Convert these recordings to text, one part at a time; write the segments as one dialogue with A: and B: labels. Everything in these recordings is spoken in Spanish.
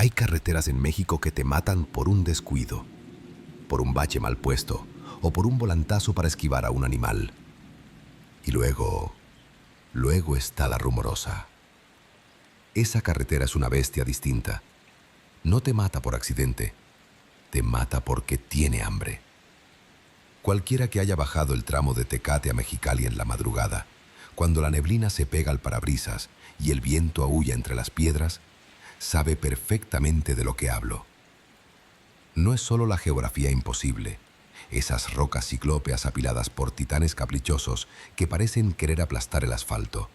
A: Hay carreteras en México que te matan por un descuido, por un bache mal puesto o por un volantazo para esquivar a un animal. Y luego está la Rumorosa. Esa carretera es una bestia distinta. No te mata por accidente, te mata porque tiene hambre. Cualquiera que haya bajado el tramo de Tecate a Mexicali en la madrugada, cuando la neblina se pega al parabrisas y el viento aúlla entre las piedras, sabe perfectamente de lo que hablo. No es solo la geografía imposible, esas rocas ciclópeas apiladas por titanes caprichosos que parecen querer aplastar el asfalto.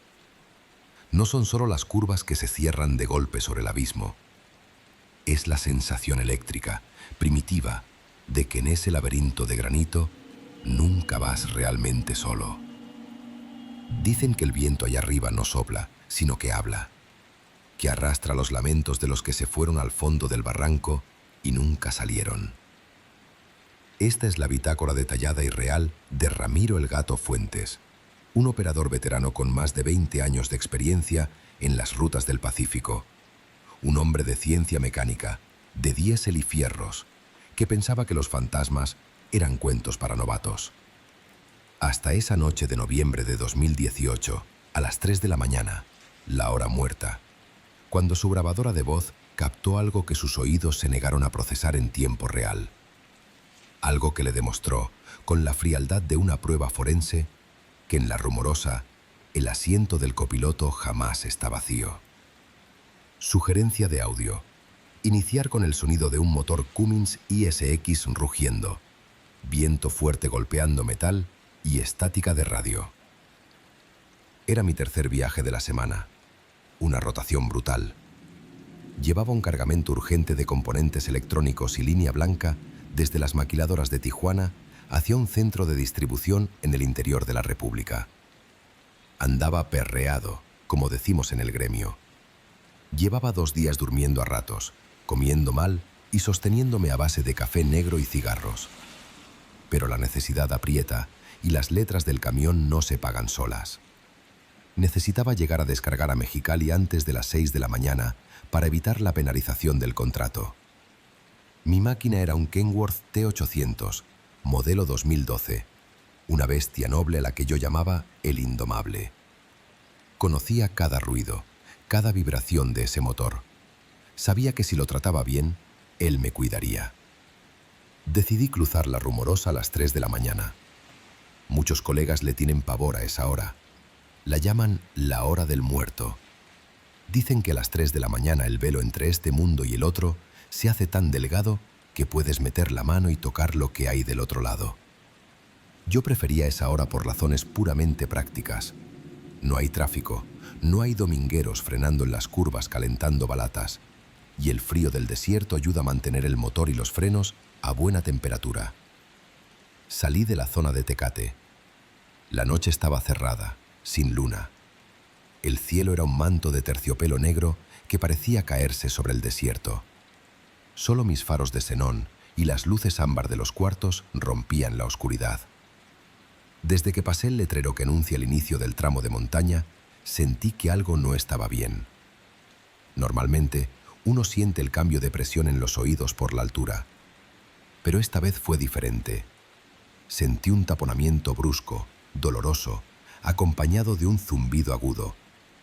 A: No son solo las curvas que se cierran de golpe sobre el abismo. Es la sensación eléctrica, primitiva, de que en ese laberinto de granito nunca vas realmente solo. Dicen que el viento allá arriba no sopla, sino que habla, que arrastra los lamentos de los que se fueron al fondo del barranco y nunca salieron. Esta es la bitácora detallada y real de Ramiro el Gato Fuentes, un operador veterano con más de 20 años de experiencia en las rutas del Pacífico, un hombre de ciencia mecánica, de diésel y fierros, que pensaba que los fantasmas eran cuentos para novatos. Hasta esa noche de noviembre de 2018, a las 3 de la mañana, la hora muerta, cuando su grabadora de voz captó algo que sus oídos se negaron a procesar en tiempo real. Algo que le demostró, con la frialdad de una prueba forense, que en la Rumorosa el asiento del copiloto jamás está vacío. Sugerencia de audio: iniciar con el sonido de un motor Cummins ISX rugiendo, viento fuerte golpeando metal y estática de radio. Era mi tercer viaje de la semana, una rotación brutal. Llevaba un cargamento urgente de componentes electrónicos y línea blanca desde las maquiladoras de Tijuana hacia un centro de distribución en el interior de la República. Andaba perreado, como decimos en el gremio. Llevaba 2 días durmiendo a ratos, comiendo mal y sosteniéndome a base de café negro y cigarros. Pero la necesidad aprieta y las letras del camión no se pagan solas. Necesitaba llegar a descargar a Mexicali antes de las 6 de la mañana para evitar la penalización del contrato. Mi máquina era un Kenworth T800, modelo 2012, una bestia noble a la que yo llamaba el Indomable. Conocía cada ruido, cada vibración de ese motor. Sabía que si lo trataba bien, él me cuidaría. Decidí cruzar la Rumorosa a las 3 de la mañana. Muchos colegas le tienen pavor a esa hora. La llaman la hora del muerto. Dicen que a las 3 de la mañana el velo entre este mundo y el otro se hace tan delgado que puedes meter la mano y tocar lo que hay del otro lado. Yo prefería esa hora por razones puramente prácticas. No hay tráfico, no hay domingueros frenando en las curvas calentando balatas, y el frío del desierto ayuda a mantener el motor y los frenos a buena temperatura. Salí de la zona de Tecate. La noche estaba cerrada, sin luna. El cielo era un manto de terciopelo negro que parecía caerse sobre el desierto. Solo mis faros de xenón y las luces ámbar de los cuartos rompían la oscuridad. Desde que pasé el letrero que anuncia el inicio del tramo de montaña, sentí que algo no estaba bien. Normalmente, uno siente el cambio de presión en los oídos por la altura. Pero esta vez fue diferente. Sentí un taponamiento brusco, doloroso, acompañado de un zumbido agudo,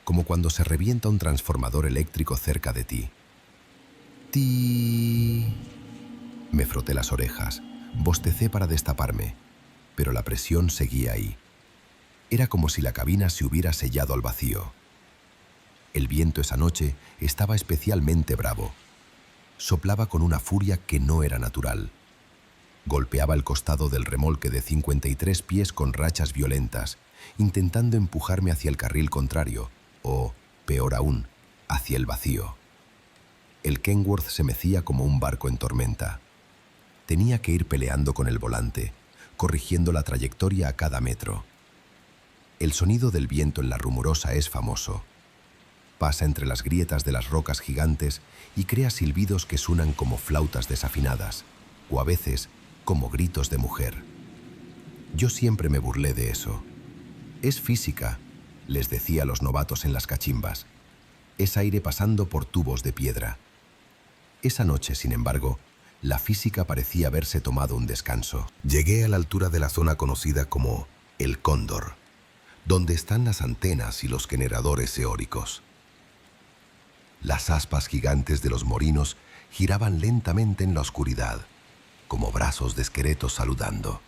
A: como cuando se revienta un transformador eléctrico cerca de ti. ¡Ti! Me froté las orejas, bostecé para destaparme, pero la presión seguía ahí. Era como si la cabina se hubiera sellado al vacío. El viento esa noche estaba especialmente bravo. Soplaba con una furia que no era natural. Golpeaba el costado del remolque de 53 pies con rachas violentas, intentando empujarme hacia el carril contrario, o, peor aún, hacia el vacío. El Kenworth se mecía como un barco en tormenta. Tenía que ir peleando con el volante, corrigiendo la trayectoria a cada metro. El sonido del viento en la Rumorosa es famoso. Pasa entre las grietas de las rocas gigantes y crea silbidos que suenan como flautas desafinadas, o a veces como gritos de mujer. Yo siempre me burlé de eso. Es física, les decía a los novatos en las cachimbas. Es aire pasando por tubos de piedra. Esa noche, sin embargo, la física parecía haberse tomado un descanso. Llegué a la altura de la zona conocida como el Cóndor, donde están las antenas y los generadores eólicos. Las aspas gigantes de los molinos giraban lentamente en la oscuridad, como brazos de esqueletos saludando.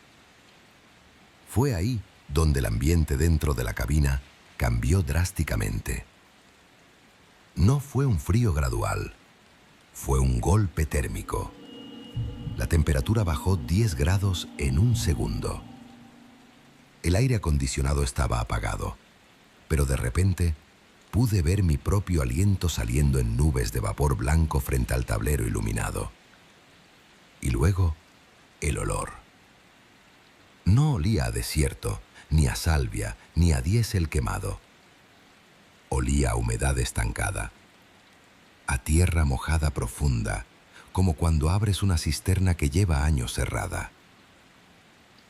A: Fue ahí donde el ambiente dentro de la cabina cambió drásticamente. No fue un frío gradual, fue un golpe térmico. La temperatura bajó 10 grados en un segundo. El aire acondicionado estaba apagado, pero de repente pude ver mi propio aliento saliendo en nubes de vapor blanco frente al tablero iluminado. Y luego, el olor. No olía a desierto, ni a salvia, ni a diésel quemado. Olía a humedad estancada, a tierra mojada profunda, como cuando abres una cisterna que lleva años cerrada.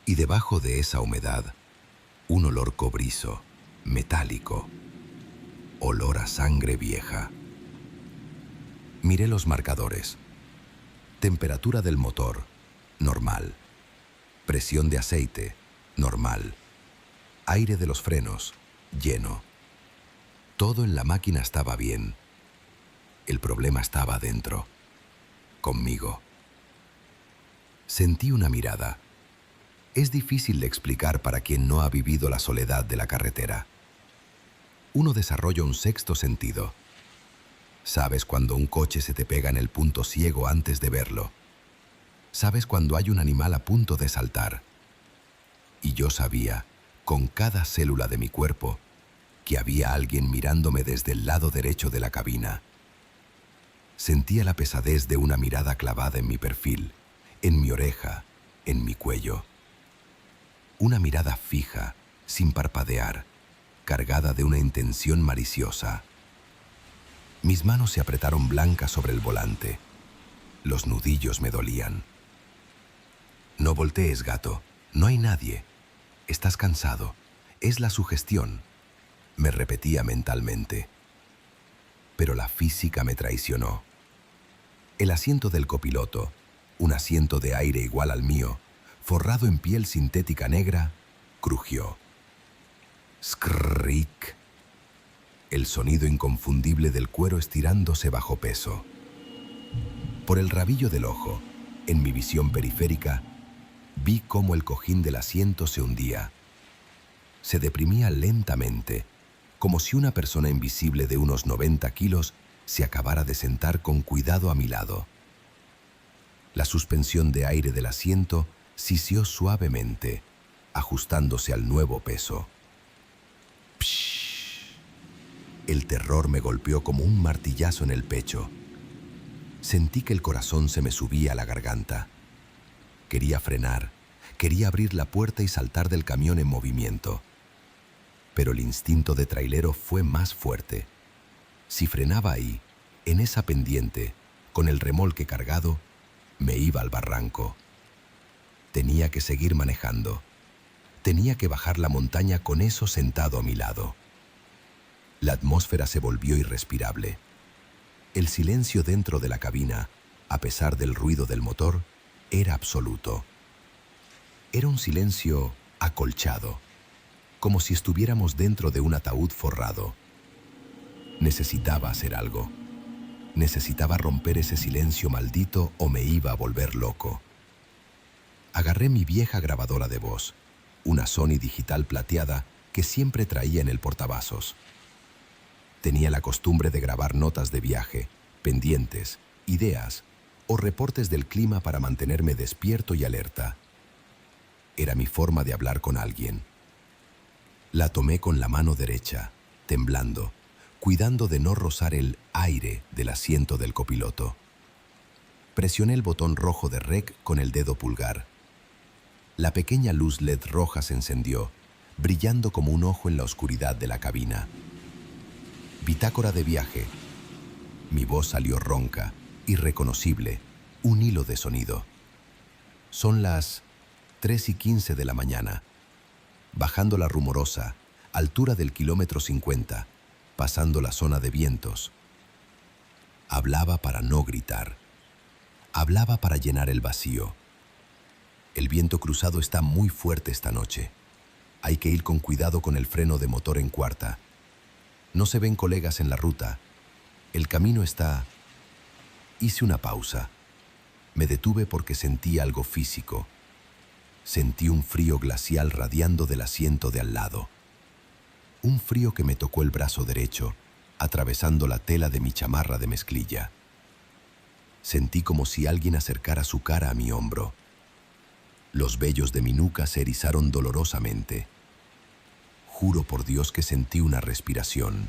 A: Y debajo de esa humedad, un olor cobrizo, metálico, olor a sangre vieja. Miré los marcadores. Temperatura del motor, normal. Presión de aceite, normal. Aire de los frenos, lleno. Todo en la máquina estaba bien. El problema estaba adentro, conmigo. Sentí una mirada. Es difícil de explicar para quien no ha vivido la soledad de la carretera. Uno desarrolla un sexto sentido. Sabes cuando un coche se te pega en el punto ciego antes de verlo. Sabes cuando hay un animal a punto de saltar. Y yo sabía, con cada célula de mi cuerpo, que había alguien mirándome desde el lado derecho de la cabina. Sentía la pesadez de una mirada clavada en mi perfil, en mi oreja, en mi cuello. Una mirada fija, sin parpadear, cargada de una intención maliciosa. Mis manos se apretaron blancas sobre el volante. Los nudillos me dolían. No voltees, gato. No hay nadie. Estás cansado. Es la sugestión, me repetía mentalmente. Pero la física me traicionó. El asiento del copiloto, un asiento de aire igual al mío, forrado en piel sintética negra, crujió. Skrrrik. El sonido inconfundible del cuero estirándose bajo peso. Por el rabillo del ojo, en mi visión periférica, vi cómo el cojín del asiento se hundía. Se deprimía lentamente, como si una persona invisible de unos 90 kilos se acabara de sentar con cuidado a mi lado. La suspensión de aire del asiento sisió suavemente, ajustándose al nuevo peso. Psh. El terror me golpeó como un martillazo en el pecho. Sentí que el corazón se me subía a la garganta. Quería frenar, quería abrir la puerta y saltar del camión en movimiento. Pero el instinto de trailero fue más fuerte. Si frenaba ahí, en esa pendiente, con el remolque cargado, me iba al barranco. Tenía que seguir manejando. Tenía que bajar la montaña con eso sentado a mi lado. La atmósfera se volvió irrespirable. El silencio dentro de la cabina, a pesar del ruido del motor, era absoluto. Era un silencio acolchado, como si estuviéramos dentro de un ataúd forrado. Necesitaba hacer algo. Necesitaba romper ese silencio maldito o me iba a volver loco. Agarré mi vieja grabadora de voz, una Sony digital plateada que siempre traía en el portavasos. Tenía la costumbre de grabar notas de viaje, pendientes, ideas o reportes del clima para mantenerme despierto y alerta. Era mi forma de hablar con alguien. La tomé con la mano derecha, temblando, cuidando de no rozar el aire del asiento del copiloto. Presioné el botón rojo de REC con el dedo pulgar. La pequeña luz LED roja se encendió, brillando como un ojo en la oscuridad de la cabina. Bitácora de viaje. Mi voz salió ronca, irreconocible, un hilo de sonido. Son las 3:15 de la mañana. Bajando la Rumorosa, altura del kilómetro 50, pasando la zona de vientos. Hablaba para no gritar, Hablaba para llenar el vacío. El viento cruzado está muy fuerte esta noche. Hay que ir con cuidado con el freno de motor en cuarta. No se ven colegas en la ruta. El camino está... Hice una pausa. Me detuve porque sentí algo físico. Sentí un frío glacial radiando del asiento de al lado. Un frío que me tocó el brazo derecho, atravesando la tela de mi chamarra de mezclilla. Sentí como si alguien acercara su cara a mi hombro. Los vellos de mi nuca se erizaron dolorosamente. Juro por Dios que sentí una respiración.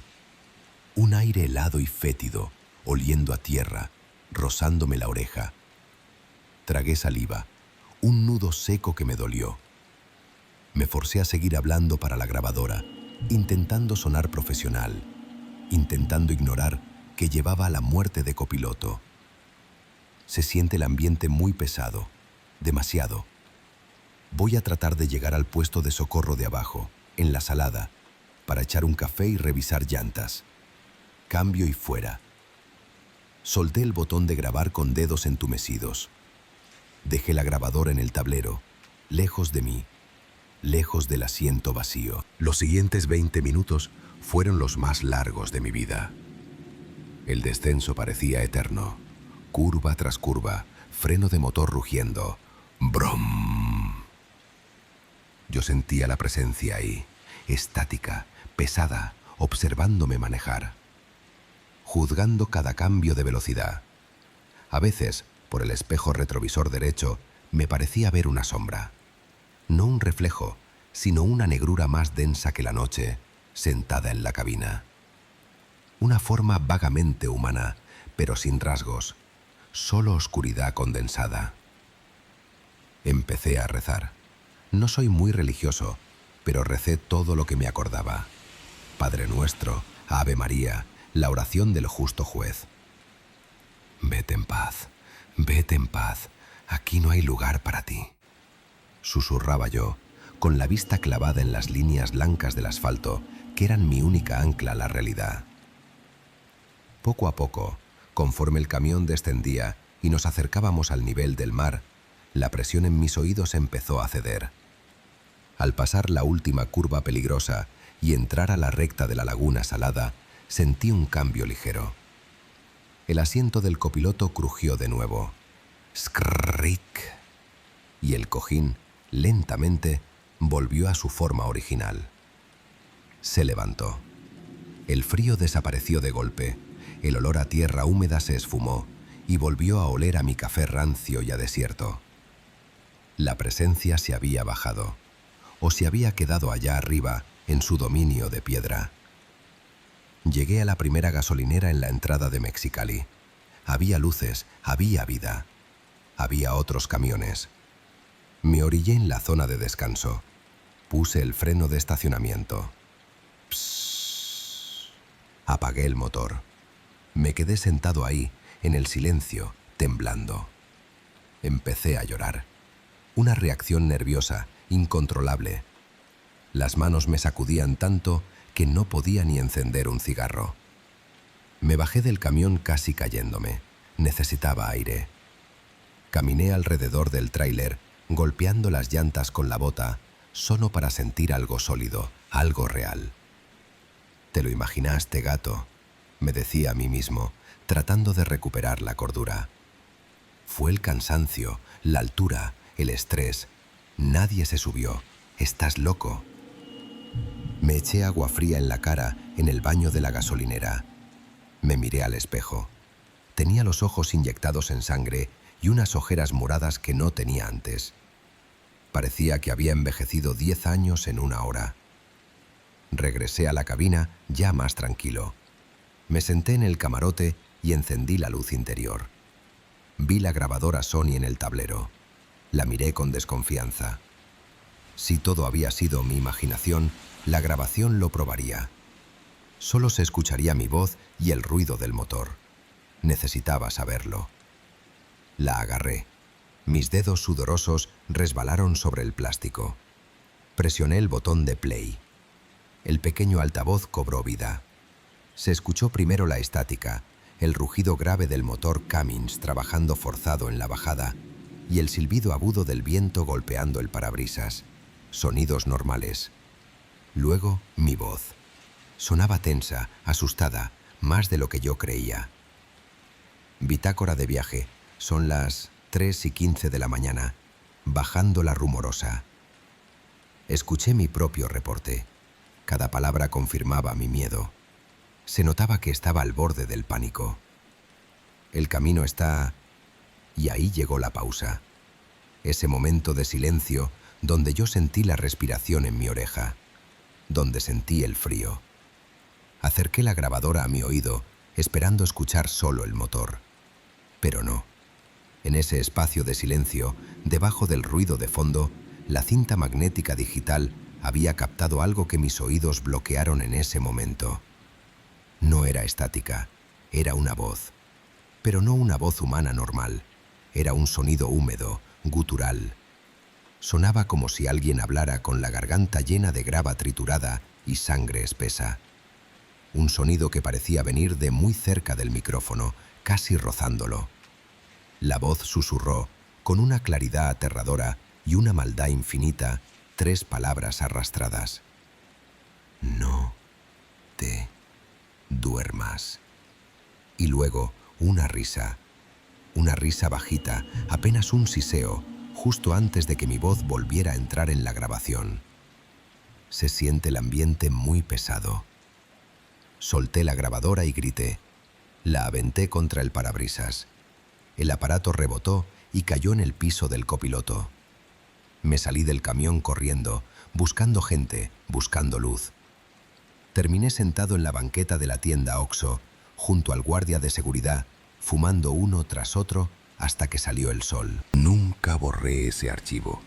A: Un aire helado y fétido, oliendo a tierra, rozándome la oreja. Tragué saliva, un nudo seco que me dolió. Me forcé a seguir hablando para la grabadora, intentando sonar profesional, intentando ignorar que llevaba a la muerte de copiloto. Se siente el ambiente muy pesado, demasiado. Voy a tratar de llegar al puesto de socorro de abajo, en la salada, para echar un café y revisar llantas. Cambio y fuera. Solté el botón de grabar con dedos entumecidos. Dejé la grabadora en el tablero, lejos de mí, lejos del asiento vacío. Los siguientes 20 minutos fueron los más largos de mi vida. El descenso parecía eterno. Curva tras curva, freno de motor rugiendo. ¡Brum! Yo sentía la presencia ahí, estática, pesada, observándome manejar, juzgando cada cambio de velocidad. A veces, por el espejo retrovisor derecho, me parecía ver una sombra. No un reflejo, sino una negrura más densa que la noche, sentada en la cabina. Una forma vagamente humana, pero sin rasgos, solo oscuridad condensada. Empecé a rezar. No soy muy religioso, pero recé todo lo que me acordaba. Padre Nuestro, Ave María, la oración del justo juez. Vete en paz, aquí no hay lugar para ti. Susurraba yo, con la vista clavada en las líneas blancas del asfalto, que eran mi única ancla a la realidad. Poco a poco, conforme el camión descendía y nos acercábamos al nivel del mar, la presión en mis oídos empezó a ceder. Al pasar la última curva peligrosa y entrar a la recta de la laguna salada, sentí un cambio ligero. El asiento del copiloto crujió de nuevo. ¡Skrrrik! Y el cojín, lentamente, volvió a su forma original. Se levantó. El frío desapareció de golpe, el olor a tierra húmeda se esfumó y volvió a oler a mi café rancio y a desierto. La presencia se había bajado, o se había quedado allá arriba, en su dominio de piedra. Llegué a la primera gasolinera en la entrada de Mexicali. Había luces, había vida. Había otros camiones. Me orillé en la zona de descanso. Puse el freno de estacionamiento. Psss. Apagué el motor. Me quedé sentado ahí, en el silencio, temblando. Empecé a llorar. Una reacción nerviosa, incontrolable. Las manos me sacudían tanto que no podía ni encender un cigarro. Me bajé del camión casi cayéndome. Necesitaba aire. Caminé alrededor del tráiler, golpeando las llantas con la bota, solo para sentir algo sólido, algo real. «Te lo imaginaste, gato», me decía a mí mismo, tratando de recuperar la cordura. Fue el cansancio, la altura, el estrés. Nadie se subió. Estás loco. Me eché agua fría en la cara en el baño de la gasolinera. Me miré al espejo. Tenía los ojos inyectados en sangre y unas ojeras moradas que no tenía antes. Parecía que había envejecido 10 años en una hora. Regresé a la cabina ya más tranquilo. Me senté en el camarote y encendí la luz interior. Vi la grabadora Sony en el tablero. La miré con desconfianza. Si todo había sido mi imaginación, la grabación lo probaría. Solo se escucharía mi voz y el ruido del motor. Necesitaba saberlo. La agarré. Mis dedos sudorosos resbalaron sobre el plástico. Presioné el botón de play. El pequeño altavoz cobró vida. Se escuchó primero la estática, el rugido grave del motor Cummins trabajando forzado en la bajada y el silbido agudo del viento golpeando el parabrisas. Sonidos normales. Luego, mi voz. Sonaba tensa, asustada, más de lo que yo creía. Bitácora de viaje. Son las 3:15 de la mañana. Bajando la Rumorosa. Escuché mi propio reporte. Cada palabra confirmaba mi miedo. Se notaba que estaba al borde del pánico. El camino está... Y ahí llegó la pausa. Ese momento de silencio donde yo sentí la respiración en mi oreja, donde sentí el frío. Acerqué la grabadora a mi oído, esperando escuchar solo el motor. Pero no. En ese espacio de silencio, debajo del ruido de fondo, la cinta magnética digital había captado algo que mis oídos bloquearon en ese momento. No era estática, era una voz. Pero no una voz humana normal. Era un sonido húmedo, gutural. Sonaba como si alguien hablara con la garganta llena de grava triturada y sangre espesa. Un sonido que parecía venir de muy cerca del micrófono, casi rozándolo. La voz susurró, con una claridad aterradora y una maldad infinita, 3 palabras arrastradas. No te duermas. Y luego una risa bajita, apenas un siseo, justo antes de que mi voz volviera a entrar en la grabación. Se siente el ambiente muy pesado. Solté la grabadora y grité. La aventé contra el parabrisas. El aparato rebotó y cayó en el piso del copiloto. Me salí del camión corriendo, buscando gente, buscando luz. Terminé sentado en la banqueta de la tienda Oxxo, junto al guardia de seguridad, fumando uno tras otro hasta que salió el sol. Nunca borré ese archivo.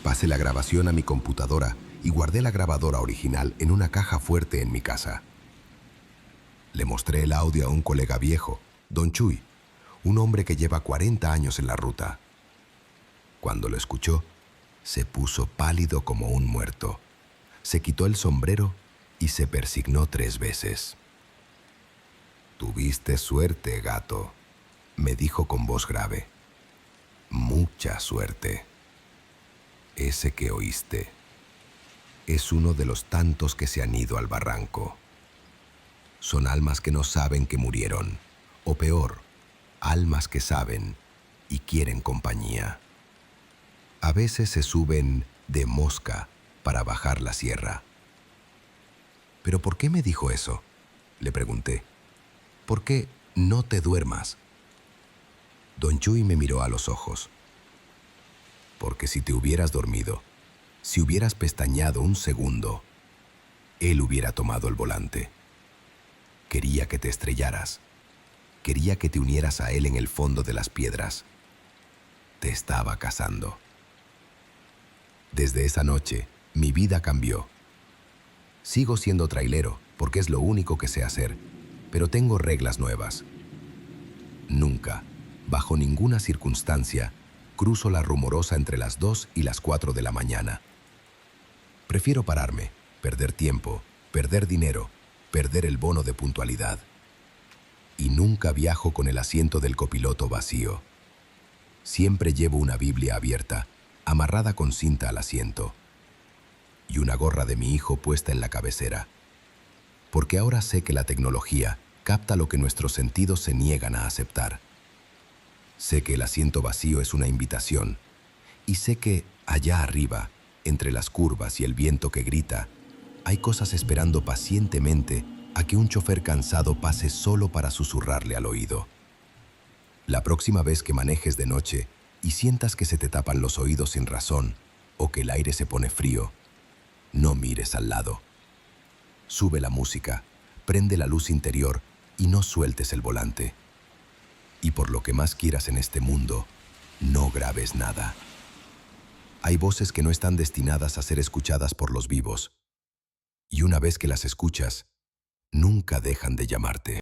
A: Pasé la grabación a mi computadora y guardé la grabadora original en una caja fuerte en mi casa. Le mostré el audio a un colega viejo, Don Chuy, un hombre que lleva 40 años en la ruta. Cuando lo escuchó, se puso pálido como un muerto. Se quitó el sombrero y se persignó 3 veces. «Tuviste suerte, gato», me dijo con voz grave. «Mucha suerte. Ese que oíste es uno de los tantos que se han ido al barranco. Son almas que no saben que murieron, o peor, almas que saben y quieren compañía. A veces se suben de mosca para bajar la sierra». «¿Pero por qué me dijo eso?», le pregunté. «¿Por qué no te duermas?». Don Chuy me miró a los ojos. «Porque si te hubieras dormido, si hubieras pestañeado un segundo, él hubiera tomado el volante. Quería que te estrellaras. Quería que te unieras a él en el fondo de las piedras. Te estaba cazando». Desde esa noche, mi vida cambió. Sigo siendo trailero, porque es lo único que sé hacer, pero tengo reglas nuevas. Nunca, bajo ninguna circunstancia, cruzo la Rumorosa entre las 2 y las 4 de la mañana. Prefiero pararme, perder tiempo, perder dinero, perder el bono de puntualidad. Y nunca viajo con el asiento del copiloto vacío. Siempre llevo una Biblia abierta, amarrada con cinta al asiento, y una gorra de mi hijo puesta en la cabecera. Porque ahora sé que la tecnología capta lo que nuestros sentidos se niegan a aceptar. Sé que el asiento vacío es una invitación, y sé que allá arriba, entre las curvas y el viento que grita, hay cosas esperando pacientemente a que un chofer cansado pase solo para susurrarle al oído. La próxima vez que manejes de noche y sientas que se te tapan los oídos sin razón o que el aire se pone frío, no mires al lado. Sube la música, prende la luz interior y no sueltes el volante. Y por lo que más quieras en este mundo, no grabes nada. Hay voces que no están destinadas a ser escuchadas por los vivos. Y una vez que las escuchas, nunca dejan de llamarte.